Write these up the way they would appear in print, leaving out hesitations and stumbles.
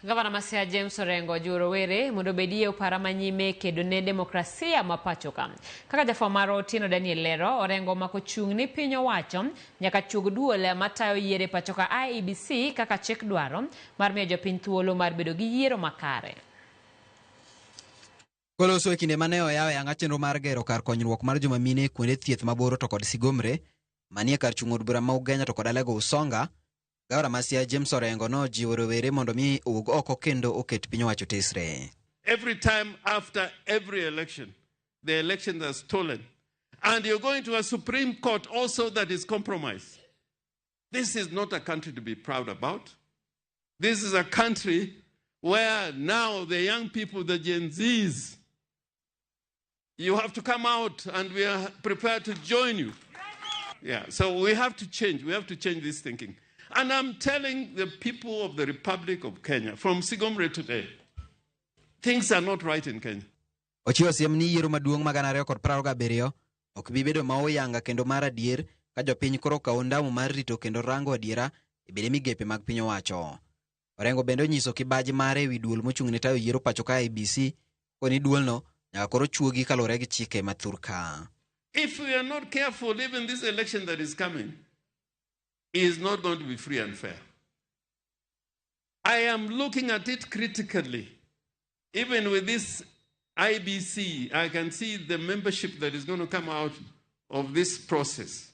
Gavana Masia James Orengo jiwo rawere mondo obedie upara manyime kedo ne demokrasia mapachoka. Kaka jafwamaro Tino Daniel lero, Orengo omako chung' ni piny owacho nyaka chug duol matayo yiere pachoka IEBC kaka chik dwaro mar miyo jopiny thuolo mar bedo gi yiero makare. Koloso e kinde mane oyawe anga chenro mar gero kar konyruok mar joma mine kuonde thieth maboro to kod sigomre manie kar chung' od bura ma Ugenya to kod Alego Usonga, Gavana Masia James Orengo no jiwo rawere mondo mi owuog oko kendo oket piny owacho tesre. Every time after every election, the elections are stolen. And you're going to a Supreme Court also that is compromised. This is not a country to be proud about. This is a country where now the young people, the Gen Zs, you have to come out and we are prepared to join you. Yeah, so we have to change. We have to change this thinking. And I'm telling the people of the Republic of Kenya, from Sigomre today, things are not right in Kenya. Ochiwo siem ni yiero maduong' magana 2027 ok bi bedo ma oyanga kendo mar adier ka jopiny koro kawo ndamu mar rito kendo rango adiera e bede migepe mag piny owacho. Orengo bende onyiso kibaji mare ewi duol mochung' ne tayo yiero pachoka IEBC koni duolno nyaka koro chuogi kalore gi chike mathurka. If we are not careful, even this election that is coming is not going to be free and fair. I am looking at it critically. Even with this IBC, I can see the membership that is going to come out of this process.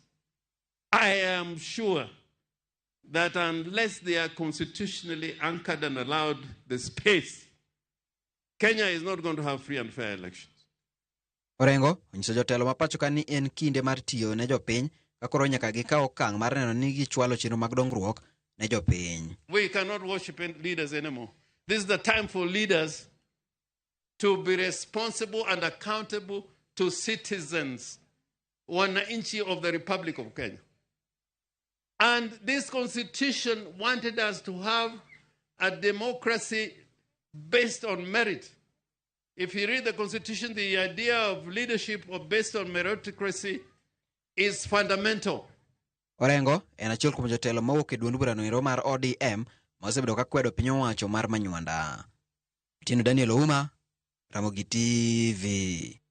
I am sure that unless they are constitutionally anchored and allowed the space, Kenya is not going to have free and fair elections. Orengo onyiso jotelo mapachoka ni en kinde mar tiyo ne jopiny ka koro nyaka gikaw okang' mar neno ni gichwalo chenro mag dongruok ne jopiny. We cannot worship leaders anymore. This is the time for leaders to be responsible and accountable to citizens, wananchi of the Republic of Kenya. And this constitution wanted us to have a democracy based on merit. If you read the constitution, the idea of leadership based on meritocracy is fundamental. Orengo en achiel kuom jotelo mawuok e duond burano ero mar ODM ma osebedo ka kwedo piny owacho mar Manywanda. Tino Daniel Ramogi TV.